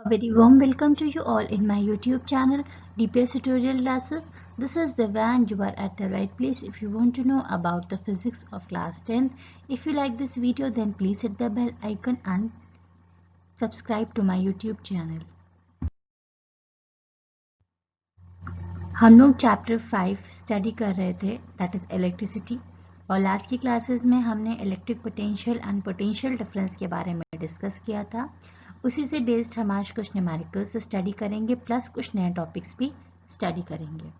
A very warm welcome to you all in my YouTube channel DPS Tutorial Classes. This is Divya and you are at the right place if you want to know about the physics of class 10th. If you like this video then please hit the bell icon and subscribe to my YouTube channel. हम लोग chapter 5 study कर रहे थे that is electricity और last की classes में हमने electric potential and potential difference के बारे में डिस्कस किया था। उसी से बेस्ड हम आज कुछ न्यूमेरिकल्स स्टडी करेंगे प्लस कुछ नए टॉपिक्स भी स्टडी करेंगे।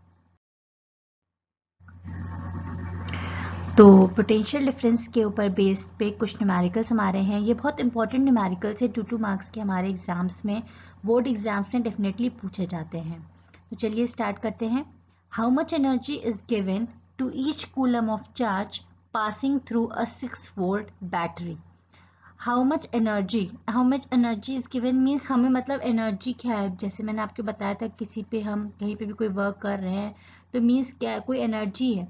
तो पोटेंशियल डिफरेंस के ऊपर बेस्ड पे कुछ न्यूमेरिकल्स हमारे हैं। ये बहुत इंपॉर्टेंट न्यूमेरिकल्स है, 2 मार्क्स के हमारे एग्जाम्स में, बोर्ड एग्जाम्स में डेफिनेटली पूछे जाते हैं। तो चलिए स्टार्ट करते हैं। How much energy is given to each coulomb of charge passing through a 6 volt battery. How much energy is given means हमें मतलब एनर्जी क्या है। जैसे मैंने आपको बताया था किसी पे हम कहीं पे भी कोई वर्क कर रहे हैं तो मीन्स क्या है, कोई एनर्जी है,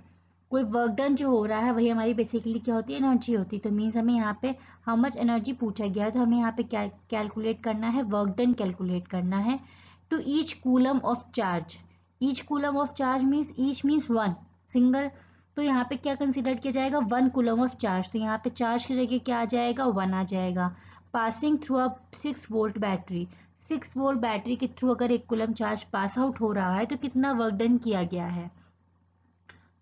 कोई वर्क डन जो हो रहा है वही हमारी बेसिकली क्या होती है, एनर्जी होती है। तो मीन्स हमें यहाँ पे हाउ मच एनर्जी पूछा गया है तो हमें यहाँ पे क्या कैलकुलेट करना है, वर्क डन कैलकुलेट करना है to each coulomb of charge. Each coulomb of charge means each means one single, तो यहाँ पे क्या कंसिडर किया जाएगा, 1 कूलम ऑफ चार्ज। तो यहाँ पे चार्ज की जगह क्या आ जाएगा, 1 आ जाएगा। Passing through a 6 volt battery, 6 volt battery के थ्रू अगर 1 कूलम चार्ज पास आउट हो रहा है तो कितना वर्क डन किया गया है।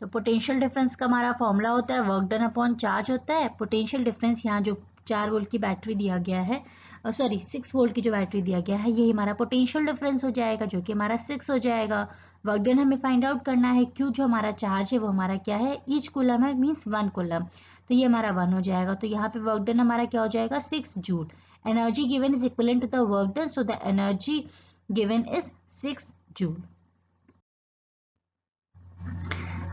तो पोटेंशियल डिफरेंस का हमारा फॉर्मूला होता है वर्क डन अपॉन चार्ज होता है। पोटेंशियल डिफरेंस यहाँ जो 4 वोल्ट की बैटरी दिया गया है, सॉरी 6 वोल्ट की जो बैटरी दिया गया है, ये हमारा पोटेंशियल डिफरेंस हो जाएगा जो कि हमारा 6 हो जाएगा। वर्क डन हमें फाइंड आउट करना है, क्यों जो हमारा चार्ज है वो हमारा क्या है, ईच कूलम है मीन्स 1 कूलम, तो ये हमारा 1 हो जाएगा। तो यहाँ पे वर्क डन हमारा क्या हो जाएगा, 6 joule. Energy given is equivalent to the work done, so the energy given is 6 joule.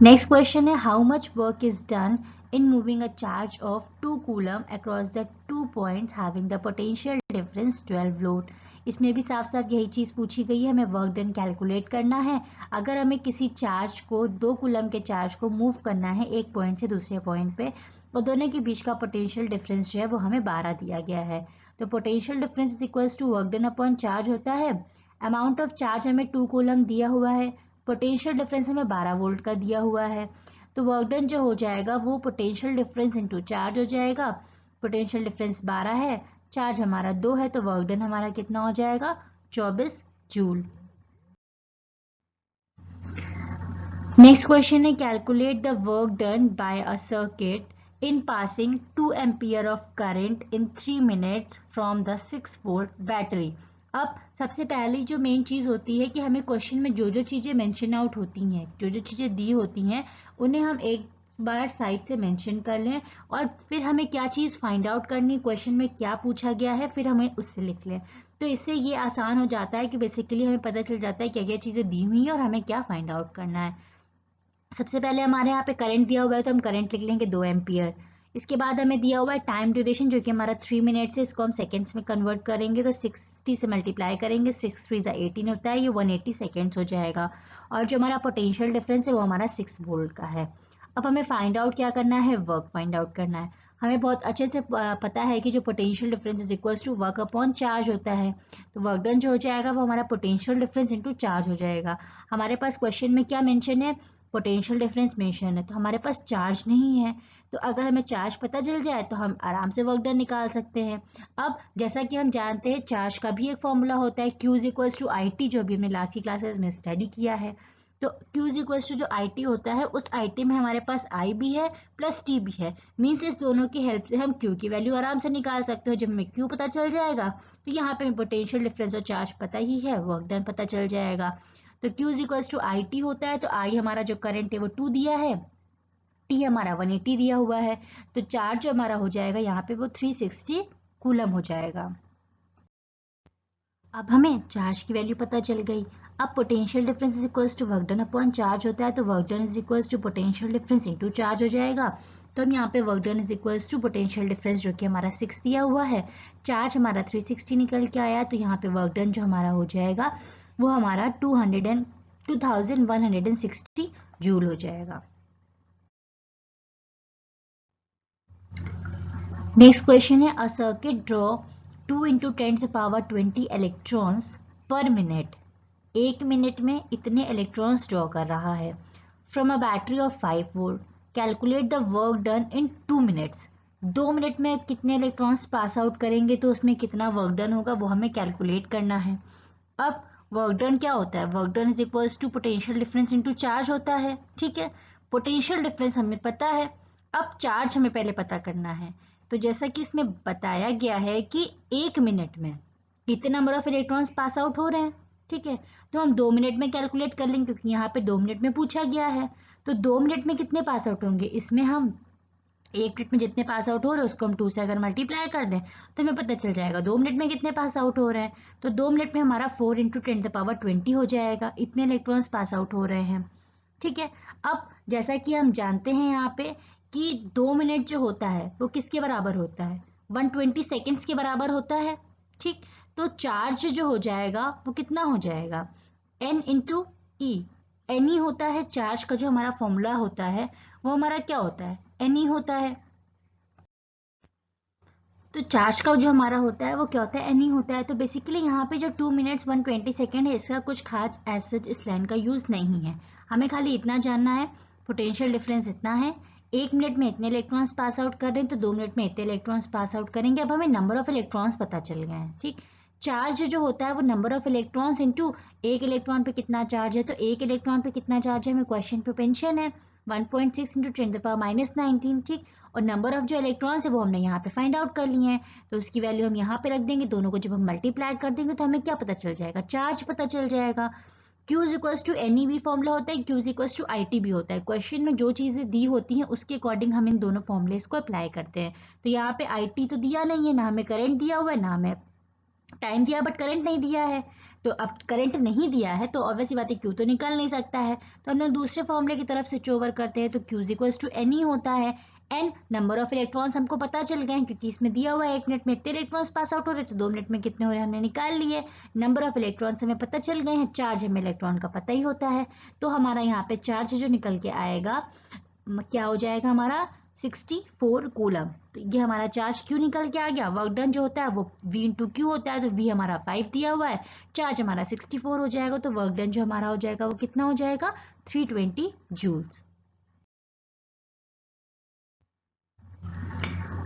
Next question है how much work is done in moving a charge of 2 coulomb across the 2 points having the potential difference 12 volt। इसमें भी साफ साफ यही चीज पूछी गई है, हमें वर्क डन कैलकुलेट करना है। अगर हमें किसी चार्ज को 2 कूलम के चार्ज को मूव करना है एक पॉइंट से दूसरे पॉइंट पे और दोनों के बीच का पोटेंशियल डिफरेंस जो है वो हमें 12 दिया गया है। तो potential difference is equals to work done upon charge होता है। अमाउंट ऑफ चार्ज हमें 2 कूलम दिया हुआ है, पोटेंशियल डिफरेंस हमें 12 वोल्ट का दिया हुआ है। तो वर्क डन जो हो जाएगा वो पोटेंशियल डिफरेंस इनटू चार्ज हो जाएगा। पोटेंशियल डिफरेंस 12 है, चार्ज हमारा 2 है, तो वर्क डन हमारा कितना हो जाएगा, 24 जूल। नेक्स्ट क्वेश्चन है calculate the work done by a circuit in passing 2 ampere of current in 3 minutes from the 6 volt battery. अब सबसे पहली जो मेन चीज होती है कि हमें क्वेश्चन में जो जो चीजें मेंशन आउट होती हैं, जो जो चीजें दी होती हैं उन्हें हम एक बार साइड से मेंशन कर लें और फिर हमें क्या चीज फाइंड आउट करनी, क्वेश्चन में क्या पूछा गया है फिर हमें उससे लिख लें। तो इससे ये आसान हो जाता है कि बेसिकली हमें पता चल जाता है क्या क्या चीजें दी हुई हैं और हमें क्या फाइंड आउट करना है। सबसे पहले हमारे यहाँ पे करंट दिया हुआ है तो हम करंट लिख लेंगे 2 एम्पियर। इसके बाद हमें दिया हुआ है टाइम ड्यूरेशन जो कि हमारा 3 मिनट्स है, इसको हम सेकंड्स में कन्वर्ट करेंगे तो 60 से मल्टीप्लाई करेंगे, 6 3 18 होता है, ये 180 सेकेंड्स हो जाएगा। और जो हमारा पोटेंशियल डिफरेंस है वो हमारा 6 वोल्ट का है। अब हमें फाइंड आउट क्या करना है, वर्क फाइंड आउट करना है। हमें बहुत अच्छे से पता है कि जो potential difference is equals to work upon charge होता है, तो वर्क डन जो हो जाएगा वो हमारा पोटेंशियल डिफरेंस इनटू चार्ज हो जाएगा। हमारे पास क्वेश्चन में क्या मेंशन है, पोटेंशियल डिफरेंस मेंशन है, तो हमारे पास चार्ज नहीं है। तो अगर हमें चार्ज पता चल जाए तो हम आराम से वर्क डन निकाल सकते हैं। अब जैसा कि हम जानते हैं चार्ज का भी एक फॉर्मूला होता है Q is equals to I T, जो भी हमने लास्ट की क्लासेस में स्टडी किया है। तो Q इज इक्वल्स टू जो आई टी होता है उस आई टी में हमारे पास I भी है प्लस T भी है, मीन्स इस दोनों की हेल्प से हम Q की वैल्यू आराम से निकाल सकते हो। जब हमें Q पता चल जाएगा तो यहाँ पे पोटेंशियल डिफरेंस और चार्ज पता ही है, वर्क डन पता चल जाएगा। तो Q is equals to I T होता है, तो I हमारा जो करंट है वो 2 दिया है, T हमारा 180 दिया हुआ है, तो चार्ज जो हमारा हो जाएगा यहाँ पे वो 360 कूलम हो जाएगा। अब हमें चार्ज की वैल्यू पता चल गई। अब potential difference is equals to work done upon charge होता है, तो work done is equals to potential difference into charge हो जाएगा। तो हम यहाँ पे work done is equals to potential difference जो कि हमारा 6 दिया हुआ है, चार्ज हमारा 360 निकल के आया, तो यहाँ पे वर्क डन जो हमारा हो जाएगा वो हमारा 2160 जूल हो जाएगा। नेक्स्ट क्वेश्चन है अ सर्किट ड्रॉ 2 × 10⁻20 इलेक्ट्रॉन्स पर मिनट, 1 मिनट में इतने इलेक्ट्रॉन्स ड्रॉ कर रहा है। From a battery of 5 volt calculate the work done in 2 minutes. 2 minute में कितने इलेक्ट्रॉन्स पास आउट करेंगे तो उसमें कितना वर्क डन होगा वो हमें कैलकुलेट करना है। अब वर्क डन क्या होता है? Work done is equals to potential difference into charge होता है। ठीक है, पोटेंशियल डिफरेंस हमें पता है, अब चार्ज हमें पहले पता करना है। तो जैसा कि इसमें बताया गया है कि 1 मिनट में कितने number of electrons pass out हो रहे हैं। ठीक है, तो हम 2 मिनट में कैलकुलेट कर लेंगे क्योंकि यहाँ पे 2 मिनट में पूछा गया है। तो 2 मिनट में कितने पास आउट होंगे, इसमें हम 1 मिनट में जितने पास आउट हो रहे हैं उसको हम 2 से अगर मल्टीप्लाई कर दें तो हमें पता चल जाएगा 2 मिनट में कितने पास आउट हो रहे हैं। तो 2 मिनट में हमारा 4 × 10⁻20 हो जाएगा, इतने इलेक्ट्रॉन्स पास आउट हो रहे हैं। ठीक है, अब जैसा कि हम जानते हैं यहाँ पे कि 2 मिनट जो होता है वो किसके बराबर होता है? 120 सेकेंड्स के बराबर होता है। ठीक, तो चार्ज जो हो जाएगा वो कितना हो जाएगा? N × E। N ही होता है चार्ज का, जो हमारा फॉर्मूला होता है वो हमारा क्या होता है? N ही होता है। तो चार्ज का जो हमारा होता है वो क्या होता है? N ही होता है। तो बेसिकली यहाँ पे जो 2 मिनट्स 120 सेकेंड है इसका कुछ खास एज इस लाइन का यूज नहीं है। हमें खाली इतना जानना है, पोटेंशियल डिफरेंस इतना है, 1 मिनट में इतने इलेक्ट्रॉन्स पास आउट कर रहे हैं तो 2 मिनट में इतने इलेक्ट्रॉन्स पास आउट करेंगे। अब हमें नंबर ऑफ इलेक्ट्रॉन्स पता चल गए हैं। ठीक, चार्ज जो होता है वो नंबर ऑफ इलेक्ट्रॉन्स इंटू एक इलेक्ट्रॉन पे कितना चार्ज है। तो एक इलेक्ट्रॉन पे कितना चार्ज है हमें क्वेश्चन पे मेंशन है, 1.6 × 10⁻19। ठीक, और नंबर ऑफ जो इलेक्ट्रॉन्स है वो हमने यहाँ पे फाइंड आउट कर लिए हैं, तो उसकी वैल्यू हम यहाँ पे रख देंगे। दोनों को जब हम मल्टीप्लाई कर देंगे तो हमें क्या पता चल जाएगा? चार्ज पता चल जाएगा। Q is equals to n e भी फॉर्मूला होता है, Q is equals to IT भी होता है। क्वेश्चन में जो चीजें दी होती हैं उसके अकॉर्डिंग हम इन दोनों फॉर्मूलेस को अप्लाई करते हैं। तो यहाँ पे IT तो दिया नहीं है, ना हमें करंट दिया हुआ है, ना हमें टाइम दिया, बट करंट नहीं दिया है। तो अब करंट नहीं दिया है तो ऑब्वियस बात है Q तो निकल नहीं सकता है। तो हम लोग दूसरे फॉर्मूले की तरफ स्विच ओवर करते हैं, तो Q is equals to n e होता है। एन नंबर ऑफ इलेक्ट्रॉन्स हमको पता चल गए हैं क्योंकि इसमें दिया हुआ है 1 मिनट में इतने इलेक्ट्रॉन्स पास आउट हो रहे हैं, तो 2 मिनट में कितने हो रहे हैं हमने निकाल लिए। नंबर ऑफ इलेक्ट्रॉन्स हमें पता चल गए हैं, चार्ज हमें इलेक्ट्रॉन का पता ही होता है। तो हमारा यहाँ पे चार्ज जो निकल के आएगा क्या हो जाएगा हमारा? 64 कूलम। तो ये हमारा चार्ज क्यों निकल के आ गया? वर्क डन जो होता है वो V × Q होता है, तो V हमारा 5 दिया हुआ है, चार्ज हमारा 64 हो जाएगा, तो वर्क डन जो हमारा हो जाएगा वो कितना हो जाएगा? 320 जूल्स।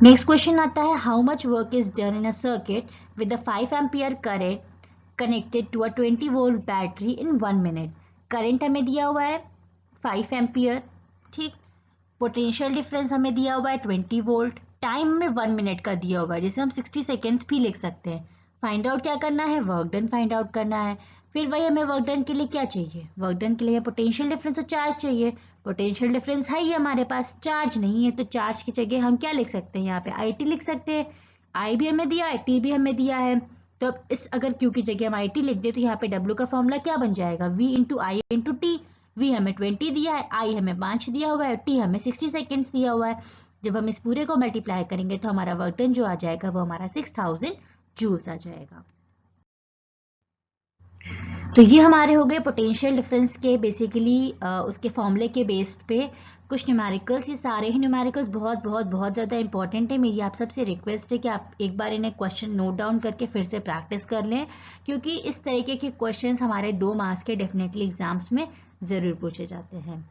नेक्स्ट क्वेश्चन आता है, how much work is done in a circuit with a 5 ampere current connected to a 20 volt battery in 1 minute. Current हमें दिया हुआ है 5 एम्पियर। ठीक, पोटेंशियल डिफरेंस हमें दिया हुआ है 20 वोल्ट, टाइम में 1 मिनट का दिया हुआ है, जैसे हम 60 सेकेंड्स भी लिख सकते हैं। फाइंड आउट क्या करना है? वर्क डन फाइंड आउट करना है। फिर वही हमें वर्क डन के लिए क्या चाहिए? वर्क डन के लिए पोटेंशियल डिफरेंस और चार्ज चाहिए। पोटेंशियल डिफरेंस है ही हमारे पास, चार्ज नहीं है, तो चार्ज की जगह हम क्या लिख सकते हैं? यहाँ पे IT लिख सकते हैं। I भी हमें दिया है, T भी हमें दिया है। तो अब इस अगर Q की जगह हम IT लिख दे तो यहाँ पे W का फॉर्मूला क्या बन जाएगा? V × I × T। V हमें 20 दिया है, I हमें 5 दिया हुआ है, T हमें 60 सेकेंड्स दिया हुआ है। जब हम इस पूरे को मल्टीप्लाई करेंगे तो हमारा वर्क डन जो आ जाएगा वो हमारा 6000 जूल्स आ जाएगा। तो ये हमारे हो गए पोटेंशियल डिफरेंस के बेसिकली उसके फॉर्मूले के बेस्ड पे कुछ न्यूमेरिकल्स। ये सारे ही न्यूमेरिकल्स बहुत बहुत बहुत ज़्यादा इंपॉर्टेंट है। मेरी आप सबसे रिक्वेस्ट है कि आप एक बार इन्हें क्वेश्चन नोट डाउन करके फिर से प्रैक्टिस कर लें, क्योंकि इस तरीके के क्वेश्चंस हमारे 2 मार्क्स के डेफिनेटली एग्जाम्स में ज़रूर पूछे जाते हैं।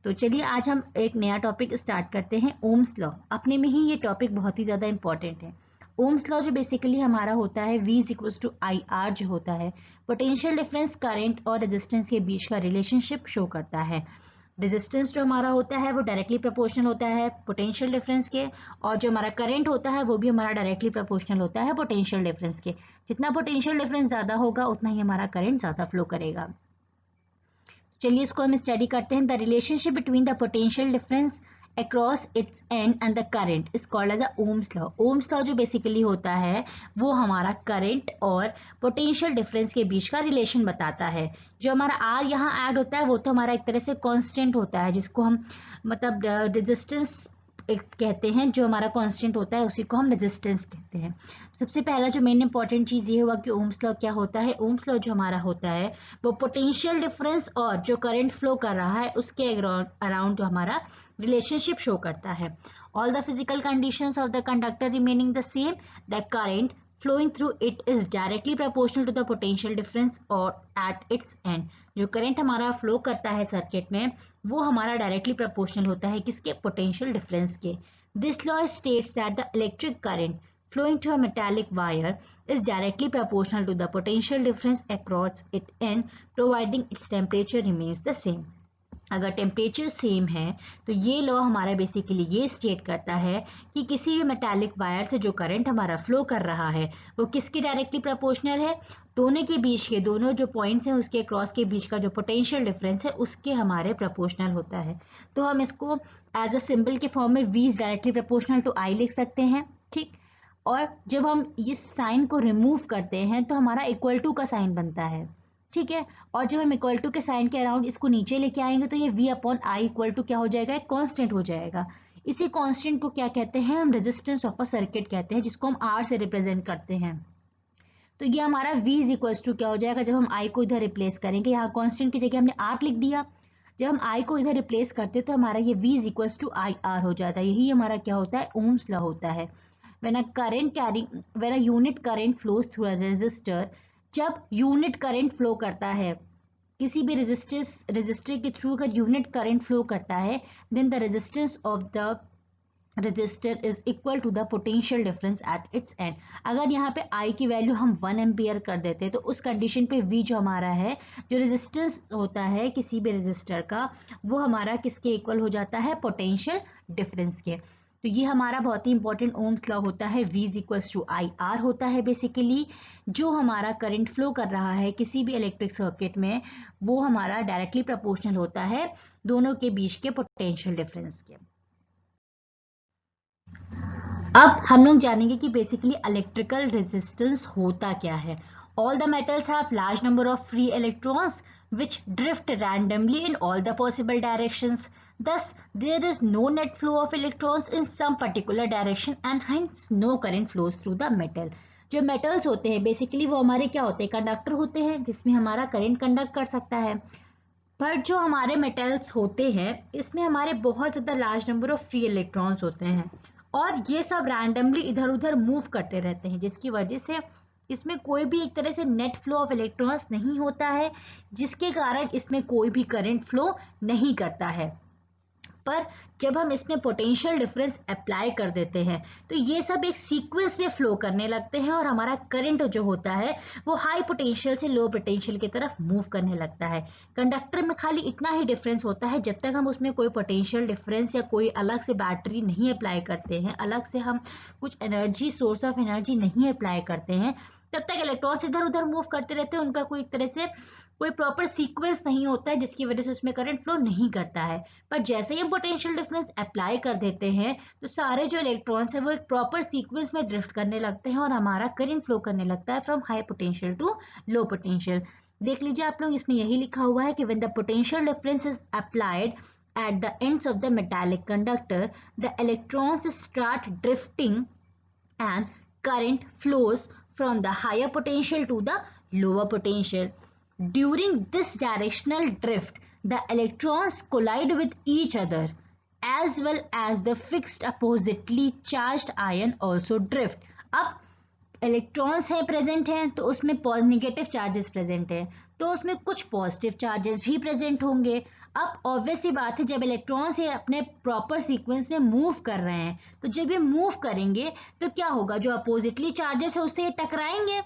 तो चलिए आज हम एक नया टॉपिक स्टार्ट करते हैं, ओम्स लॉ। अपने में ही ये टॉपिक बहुत ही ज़्यादा इंपॉर्टेंट है। ओम्स लॉ जो बेसिकली हमारा होता है V = IR जो होता है, पोटेंशियल डिफरेंस करंट और रेजिस्टेंस के बीच का रिलेशनशिप शो करता है। रेजिस्टेंस जो हमारा होता है वो डायरेक्टली प्रोपोर्शनल होता है पोटेंशियल डिफरेंस के, और जो हमारा करंट होता है वो भी हमारा डायरेक्टली प्रोपोर्शनल होता है पोटेंशियल डिफरेंस के। जितना पोटेंशियल डिफरेंस ज़्यादा होगा उतना ही हमारा करंट ज़्यादा फ्लो करेगा। चलिए इसको हम स्टडी करते हैं। The relationship between the potential difference across its end and the current is called as a Ohm's law. Ohm's law जो बेसिकली होता है वो हमारा करंट और पोटेंशियल डिफरेंस के बीच का रिलेशन बताता है। जो हमारा आर यहाँ ऐड होता है वो तो हमारा एक तरह से कांस्टेंट होता है, जिसको हम मतलब रेजिस्टेंस कहते हैं। जो हमारा कांस्टेंट होता है उसी को हम रेजिस्टेंस कहते हैं। सबसे पहला जो मेन इंपॉर्टेंट चीज़ ये हुआ कि ओम्स लॉ क्या होता है। ओम्स लॉ जो हमारा होता है वो पोटेंशियल डिफरेंस और जो करंट फ्लो कर रहा है उसके अराउंड जो हमारा रिलेशनशिप शो करता है। All the physical conditions of the conductor remaining the same, the current flowing through it is directly proportional to the potential difference or at its end. जो current हमारा फ्लो करता है circuit में वो हमारा directly proportional होता है किसके? पोटेंशियल डिफरेंस के. This law states that the electric current flowing to a metallic wire is directly proportional to the potential difference across its end, providing its temperature remains the same. अगर temperature same है तो ये law हमारा basically ये state करता है कि किसी भी मेटालिक वायर से जो करंट हमारा फ्लो कर रहा है वो किसके डायरेक्टली प्रोपोर्शनल है? दोनों के बीच के, दोनों जो पॉइंट्स हैं उसके क्रॉस के बीच का जो पोटेंशियल डिफरेंस है उसके हमारे प्रोपोर्शनल होता है. तो हम इसको एज अ सिंबल के फॉर्म में V is directly proportional to I लिख सकते हैं. ठीक. और जब हम इस साइन को रिमूव करते हैं तो हमारा इक्वल टू का साइन बनता है. ठीक है. और जब हम इक्वल टू के साइन के अराउंड इसको नीचे लेके आएंगे तो ये V upon I equal to क्या हो जाएगा? एक कांस्टेंट हो जाएगा. इसी कांस्टेंट को क्या कहते हैं? हम रेजिस्टेंस ऑफ अ सर्किट कहते हैं, जिसको हम R से रिप्रेजेंट करते हैं. तो ये हमारा V इज इक्वल टू क्या हो जाएगा? जब हम I को इधर रिप्लेस करेंगे, यहाँ कांस्टेंट की जगह हमने R लिख दिया. जब हम I को इधर रिप्लेस करते तो हमारा ये V is equal to IR हो जाता है. यही हमारा क्या होता है? ओम्स लॉ होता है. when a unit current flows through a resistor, जब यूनिट करंट फ्लो करता है किसी भी रेजिस्टर के थ्रू, अगर यूनिट करंट फ्लो करता है then the resistance of the resistor is equal to the potential difference at its end. अगर यहाँ पे I की वैल्यू हम 1 एम्पियर कर देते तो उस कंडीशन पे V जो हमारा है, जो रेजिस्टेंस होता है किसी भी रेजिस्टर का, वो हमारा किसके इक्वल हो जाता है? पोटेंशियल डिफरेंस के. तो ये हमारा बहुत ही इंपॉर्टेंट ओम्स लॉ होता है. V is equal to IR होता है बेसिकली. जो हमारा करंट फ्लो कर रहा है किसी भी इलेक्ट्रिक सर्किट में वो हमारा डायरेक्टली प्रोपोर्शनल होता है दोनों के बीच के पोटेंशियल डिफरेंस के. अब हम लोग जानेंगे कि बेसिकली इलेक्ट्रिकल रेजिस्टेंस होता क्या है. All the metals have large number of free electrons which drift randomly in all the possible directions. Thus, there is no net flow of electrons in some particular direction and hence no current flows through the metal. जो metals होते हैं basically वो हमारे क्या होते हैं? Conductor होते हैं जिसमें हमारा करंट कंडक्ट कर सकता है. पर जो हमारे मेटल्स होते हैं इसमें हमारे बहुत ज़्यादा large number of free electrons होते हैं और ये सब रैंडमली इधर उधर मूव करते रहते हैं, जिसकी वजह से इसमें कोई भी एक तरह से नेट फ्लो ऑफ इलेक्ट्रॉन्स नहीं होता है, जिसके कारण इसमें कोई भी करंट फ्लो नहीं करता है. पर जब हम इसमें पोटेंशियल डिफरेंस अप्लाई कर देते हैं तो ये सब एक सीक्वेंस में फ्लो करने लगते हैं और हमारा करंट जो होता है वो हाई पोटेंशियल से लो पोटेंशियल की तरफ मूव करने लगता है. कंडक्टर में खाली इतना ही डिफरेंस होता है, जब तक हम उसमें कोई पोटेंशियल डिफरेंस या कोई अलग से बैटरी नहीं अप्लाई करते हैं, अलग से हम कुछ एनर्जी, सोर्स ऑफ एनर्जी नहीं अप्लाई करते हैं, तब तक इलेक्ट्रॉन्स इधर उधर मूव करते रहते हैं. उनका कोई एक तरह से कोई प्रॉपर सीक्वेंस नहीं होता है जिसकी वजह से उसमें करंट फ्लो नहीं करता है. पर जैसे ही हम पोटेंशियल डिफरेंस अप्लाई कर देते हैं तो सारे जो इलेक्ट्रॉन्स हैं वो एक प्रॉपर सीक्वेंस में ड्रिफ्ट करने लगते हैं और हमारा करंट फ्लो करने लगता है from high potential to low potential. देख लीजिए आप लोग, इसमें यही लिखा हुआ है कि when the potential difference is applied at the ends of the metallic conductor, the electrons start drifting and current flows from the higher potential to the lower potential. During this directional drift, the electrons collide with each other as well as the fixed oppositely charged ion also drift. अब electrons हैं present हैं तो उसमें negative charges present है तो उसमें कुछ positive charges भी प्रेजेंट होंगे. अब ऑब्वियस सी बात है जब इलेक्ट्रॉन्स ये अपने प्रॉपर सीक्वेंस में मूव कर रहे हैं तो जब ये मूव करेंगे तो क्या होगा? जो अपोजिटली चार्जेस है उससे ये टकराएंगे.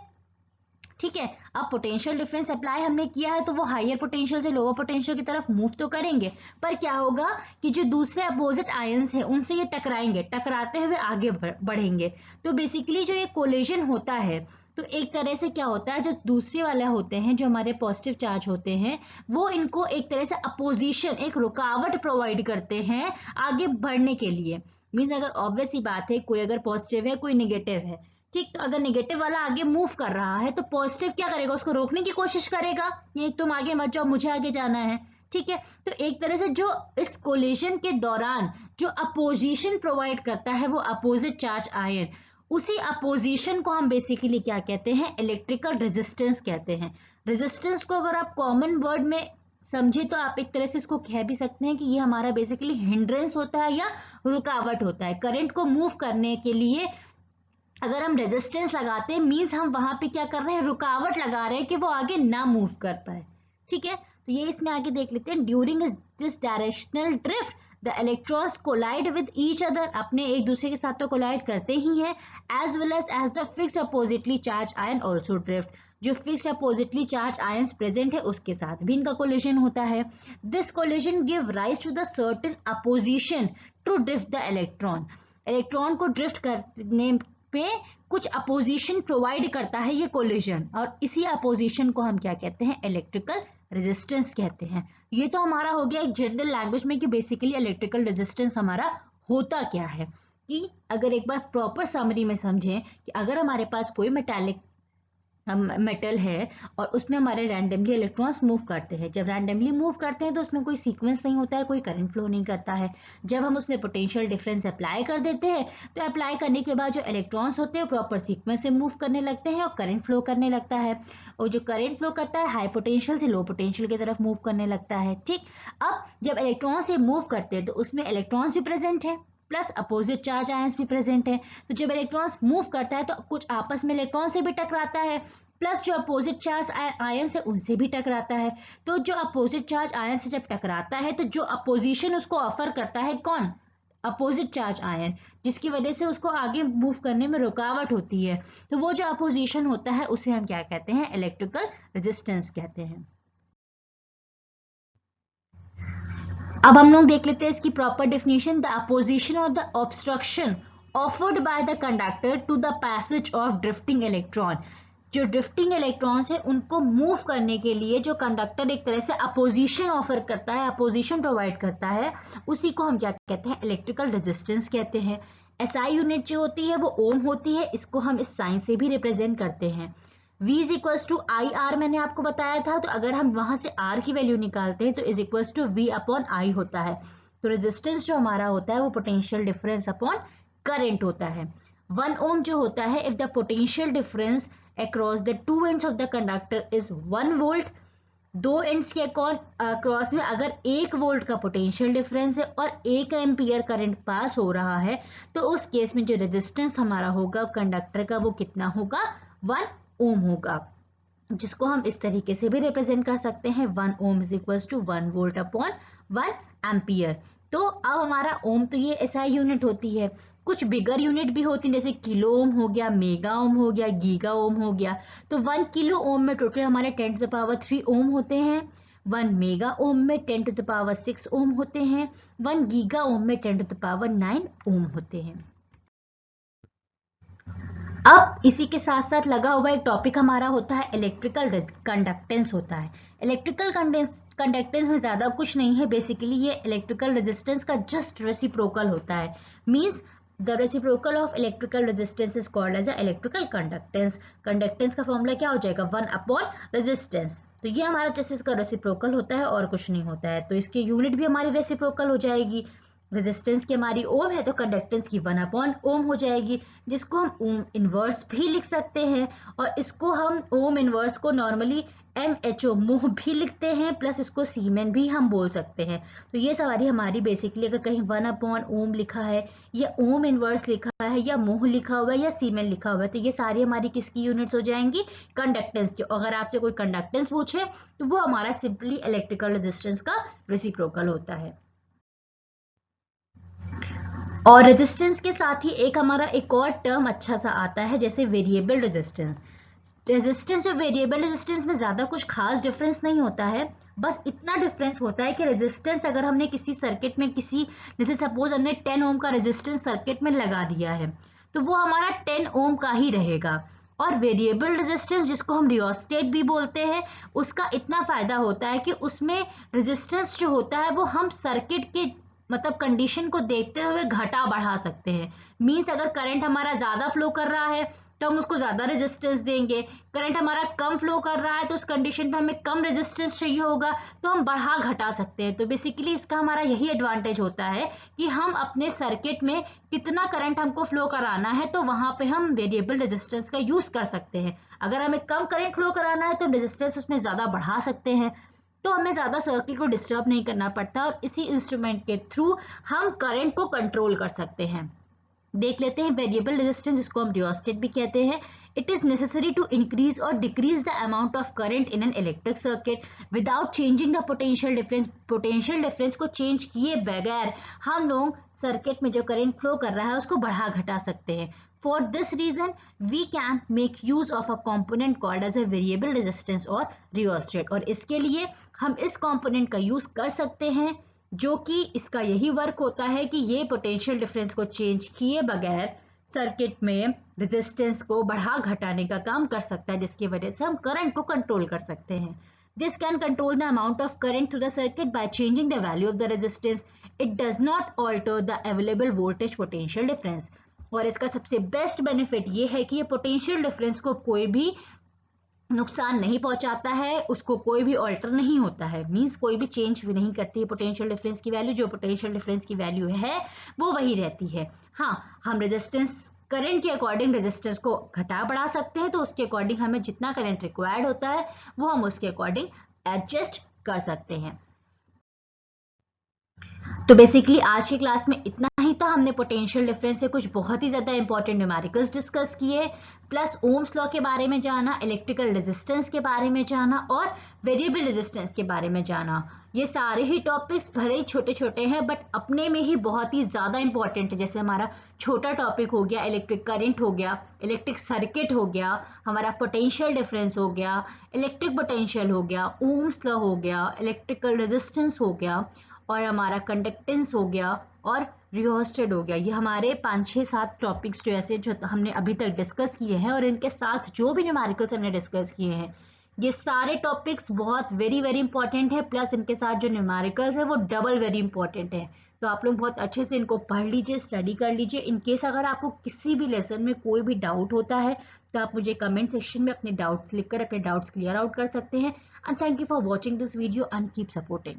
ठीक है. अब पोटेंशियल डिफरेंस अप्लाई हमने किया है तो वो हायर पोटेंशियल से लोअर पोटेंशियल की तरफ मूव तो करेंगे, पर क्या होगा कि जो दूसरे अपोजिट आयंस हैं उनसे ये टकराएंगे, टकराते हुए आगे बढ़ेंगे. तो बेसिकली जो ये कोलिजन होता है तो एक तरह से क्या होता है, जो दूसरे वाले होते हैं जो हमारे पॉजिटिव चार्ज होते हैं वो इनको एक तरह से अपोजिशन, एक रुकावट प्रोवाइड करते हैं आगे बढ़ने के लिए. मीन्स अगर ऑब्वियस ही बात है कोई अगर पॉजिटिव है कोई निगेटिव है, ठीक, तो अगर नेगेटिव वाला आगे मूव कर रहा है तो पॉजिटिव क्या करेगा? उसको रोकने की कोशिश करेगा, ये तुम आगे मत जाओ मुझे आगे जाना है. ठीक है. तो एक तरह से जो इस कोलिजन के दौरान जो अपोजिशन प्रोवाइड करता है वो अपोजिट चार्ज आयन, उसी अपोजिशन को हम बेसिकली क्या कहते हैं? इलेक्ट्रिकल रेजिस्टेंस कहते हैं. रेजिस्टेंस को अगर आप कॉमन वर्ड में समझे तो आप एक तरह से इसको कह भी सकते हैं कि ये हमारा बेसिकली हिंड्रेंस होता है या रुकावट होता है. करंट को मूव करने के लिए अगर हम रेजिस्टेंस लगाते हैं मीन्स हम वहां पे क्या कर रहे हैं, रुकावट लगा रहे हैं कि वो आगे ना मूव कर पाए। ठीक है, तो ये इसमें आगे देख लेते हैं। During this directional drift the electrons collide with each other, अपने एक दूसरे के साथ तो कोलाइड करते ही हैं, as well as the fixed oppositely charge ion also drift, जो fixed oppositely charge ions present है उसके साथ भी इनका कोलिजन होता है। This collision give rise to the certain opposition to drift the electron, electron को ड्रिफ्ट करने पे कुछ अपोजिशन प्रोवाइड करता है ये कोलिजन, और इसी अपोजिशन को हम क्या कहते हैं, इलेक्ट्रिकल रेजिस्टेंस कहते हैं। ये तो हमारा हो गया एक जनरल लैंग्वेज में कि बेसिकली इलेक्ट्रिकल रेजिस्टेंस हमारा होता क्या है। कि अगर एक बार प्रॉपर समरी में समझें कि अगर हमारे पास कोई मेटालिक मेटल है और उसमें हमारे रैंडमली इलेक्ट्रॉन्स मूव करते हैं, जब रैंडमली मूव करते हैं तो उसमें कोई सीक्वेंस नहीं होता है, कोई करंट फ्लो नहीं करता है। जब हम उसमें पोटेंशियल डिफरेंस अप्लाई कर देते हैं तो अप्लाई करने के बाद जो इलेक्ट्रॉन्स होते हैं प्रॉपर सीक्वेंस से मूव करने लगते हैं और करंट फ्लो करने लगता है, और जो करंट फ्लो करता है हाई पोटेंशियल से लो पोटेंशियल की तरफ मूव करने लगता है। ठीक, अब जब इलेक्ट्रॉन से मूव करते हैं तो उसमें इलेक्ट्रॉन्स भी प्रेजेंट है प्लस अपोजिट चार्ज आयंस भी प्रेजेंट है। तो जब इलेक्ट्रॉन्स मूव करता है तो कुछ आपस में इलेक्ट्रॉन से भी टकराता है, प्लस जो अपोजिट चार्ज आयंस है उनसे भी टकराता है। तो जो अपोजिट चार्ज आयन से जब टकराता है तो जो अपोजिशन उसको ऑफर करता है कौन, अपोजिट चार्ज आयन, जिसकी वजह से उसको आगे मूव करने में रुकावट होती है। तो वो जो अपोजिशन होता है उसे हम क्या कहते हैं, इलेक्ट्रिकल रेजिस्टेंस कहते हैं। अब हम लोग देख लेते हैं इसकी प्रॉपर डेफिनेशन। द अपोजिशन और the obstruction offered by the conductor to the passage of drifting electron, जो ड्रिफ्टिंग इलेक्ट्रॉन्स है उनको मूव करने के लिए जो कंडक्टर एक तरह से अपोजिशन ऑफर करता है, अपोजिशन प्रोवाइड करता है, उसी को हम क्या कहते हैं, इलेक्ट्रिकल रेजिस्टेंस कहते हैं। एसआई यूनिट जो होती है वो ओम होती है, इसको हम इस साइन से भी रिप्रेजेंट करते हैं। V is equals to I R मैंने आपको बताया था, तो अगर हम वहां से R की वैल्यू निकालते हैं तो is equals to V upon I होता है। तो रेजिस्टेंस जो हमारा होता है वो पोटेंशियल डिफरेंस अपॉन करंट होता है। 1 ओम जो होता है, if the potential difference across the two ends of the conductor is 1 volt, दो एंड्स के अक्रॉस में अगर 1 वोल्ट का पोटेंशियल डिफरेंस है और 1 एम्पियर करंट पास हो रहा है, तो उस केस में जो रेजिस्टेंस हमारा होगा कंडक्टर का वो कितना होगा, 1 ओम होगा, जिसको हम इस तरीके से भी रिप्रेजेंट कर सकते हैं, 1 ohm is equal to 1 volt upon 1 ampere. तो अब हमारा ओम तो ये एसआई यूनिट होती है, कुछ बिगर यूनिट भी होती है जैसे किलो ओम हो गया, मेगा ओम हो गया, गीगा ओम हो गया। तो 1 किलो ओम में टोटल हमारे 10 टू द पावर 3 ओम होते हैं, 1 मेगा ओम में 10 टू द पावर 6 ओम होते हैं, 1 गीगा ओम में 10 टू द पावर 9 ओम होते हैं। अब इसी के साथ साथ लगा हुआ एक टॉपिक हमारा होता है इलेक्ट्रिकल कंडक्टेंस होता है। इलेक्ट्रिकल कंडक्टेंस में ज्यादा कुछ नहीं है, बेसिकली ये इलेक्ट्रिकल रेजिस्टेंस का जस्ट रेसिप्रोकल होता है। Means the reciprocal of electrical resistance is called as a electrical conductance. Conductance का फॉर्मूला क्या हो जाएगा, 1 अपॉन रेजिस्टेंस। तो ये हमारा जस्ट इसका रेसिप्रोकल होता है और कुछ नहीं होता है, तो इसकी यूनिट भी हमारी रेसिप्रोकल हो जाएगी। रेजिस्टेंस की हमारी ओम है तो कंडक्टेंस की 1 अपॉन ओम हो जाएगी, जिसको हम ओम इनवर्स भी लिख सकते हैं, और इसको हम ओम इनवर्स को नॉर्मली MHO मोह भी लिखते हैं, प्लस इसको सीमेन भी हम बोल सकते हैं। तो ये सारी हमारी बेसिकली अगर कहीं 1 अपॉन ओम लिखा है या ओम इनवर्स लिखा है या मोह लिखा हुआ है या सीमेन लिखा हुआ है, तो ये सारी हमारी किसकी यूनिट्स हो जाएंगी, कंडक्टेंस की। अगर आपसे कोई कंडक्टेंस पूछे तो वो हमारा सिंपली इलेक्ट्रिकल रेजिस्टेंस का रेसिप्रोकल होता है। और रेजिस्टेंस के साथ ही एक हमारा एक और टर्म अच्छा सा आता है जैसे वेरिएबल रेजिस्टेंस। रेजिस्टेंस और वेरिएबल रेजिस्टेंस में ज्यादा कुछ खास डिफरेंस नहीं होता है, बस इतना डिफरेंस होता है कि रेजिस्टेंस अगर हमने किसी सर्किट में जैसे सपोज हमने 10 ओम का रेजिस्टेंस सर्किट में लगा दिया है तो वो हमारा 10 ओम का ही रहेगा। और वेरिएबल रेजिस्टेंस जिसको हम रियोस्टेट भी बोलते हैं, उसका इतना फायदा होता है कि उसमें रेजिस्टेंस जो होता है वो हम सर्किट के मतलब कंडीशन को देखते हुए घटा बढ़ा सकते हैं। मींस अगर करंट हमारा ज्यादा फ्लो कर रहा है तो हम उसको ज्यादा रेजिस्टेंस देंगे, करंट हमारा कम फ्लो कर रहा है तो उस कंडीशन पे हमें कम रेजिस्टेंस चाहिए होगा तो हम बढ़ा घटा सकते हैं। तो बेसिकली इसका हमारा यही एडवांटेज होता है कि हम अपने सर्किट में कितना करंट हमको फ्लो कराना है तो वहां पे हम वेरिएबल रेजिस्टेंस का यूज कर सकते हैं। अगर हमें कम करंट फ्लो कराना है तो रेजिस्टेंस उसमें ज्यादा बढ़ा सकते हैं, तो हमें ज्यादा सर्किट को डिस्टर्ब नहीं करना पड़ता और इसी इंस्ट्रूमेंट के थ्रू हम करंट को कंट्रोल कर सकते हैं। देख लेते हैं वेरिएबल रेजिस्टेंस, जिसको हम रियोस्टेट भी कहते हैं. It is necessary to increase और decrease the amount of current in an electric circuit without changing the potential difference. Potential difference को चेंज किए बगैर हम लोग सर्किट में जो करंट फ्लो कर रहा है उसको बढ़ा घटा सकते हैं. For this reason we can make use of a component called as a variable resistance और रियोस्टेट. और इसके लिए हम इस कॉम्पोनेंट का यूज कर सकते हैं, जो कि इसका यही वर्क होता है कि ये पोटेंशियल डिफरेंस को चेंज किए बगैर सर्किट में रेजिस्टेंस को बढ़ा घटाने का काम कर सकता है, जिसकी वजह से हम करंट को कंट्रोल कर सकते हैं. This can control the amount of current through the circuit by changing the value of the resistance. It does not alter the available voltage potential difference. और इसका सबसे बेस्ट बेनिफिट ये है कि ये पोटेंशियल डिफरेंस को कोई भी नुकसान नहीं पहुंचाता है, उसको कोई भी ऑल्टर नहीं होता है, मींस कोई भी चेंज भी नहीं करती है पोटेंशियल डिफरेंस की वैल्यू. जो पोटेंशियल डिफरेंस की वैल्यू है वो वही रहती है. हाँ, हम रेजिस्टेंस करंट के अकॉर्डिंग रेजिस्टेंस को घटा बढ़ा सकते हैं, तो उसके अकॉर्डिंग हमें जितना करंट रिक्वायर्ड होता है वो हम उसके अकॉर्डिंग एडजस्ट कर सकते हैं. तो बेसिकली आज की क्लास में इतना ही था. हमने पोटेंशियल डिफरेंस से कुछ बहुत ही ज्यादा इंपॉर्टेंट न्यूमेरिकल्स डिस्कस किए, प्लस ओम्स लॉ के बारे में जाना, इलेक्ट्रिकल रेजिस्टेंस के बारे में जाना और वेरिएबल रेजिस्टेंस के बारे में जाना. ये सारे ही टॉपिक्स भले ही छोटे छोटे हैं बट अपने में ही बहुत ही ज्यादा इंपॉर्टेंट है. जैसे हमारा छोटा टॉपिक हो गया इलेक्ट्रिक करंट हो गया, इलेक्ट्रिक सर्किट हो गया, हमारा पोटेंशियल डिफरेंस हो गया, इलेक्ट्रिक पोटेंशियल हो गया, ओम्स लॉ हो गया, इलेक्ट्रिकल रेजिस्टेंस हो गया, और हमारा कंडक्टेंस हो गया और रियोस्टेट हो गया. ये हमारे 5-6-7 टॉपिक्स जो ऐसे जो हमने अभी तक डिस्कस किए हैं, और इनके साथ जो भी न्यूमेरिकल्स हमने डिस्कस किए हैं, ये सारे टॉपिक्स बहुत वेरी वेरी इंपॉर्टेंट है. प्लस इनके साथ जो न्यूमेरिकल्स है वो डबल वेरी इंपॉर्टेंट है. तो आप लोग बहुत अच्छे से इनको पढ़ लीजिए, स्टडी कर लीजिए. इनकेस अगर आपको किसी भी लेसन में कोई भी डाउट होता है तो आप मुझे कमेंट सेक्शन में अपने डाउट्स लिखकर अपने डाउट्स क्लियर आउट कर सकते हैं. And thank you for watching this video and keep supporting.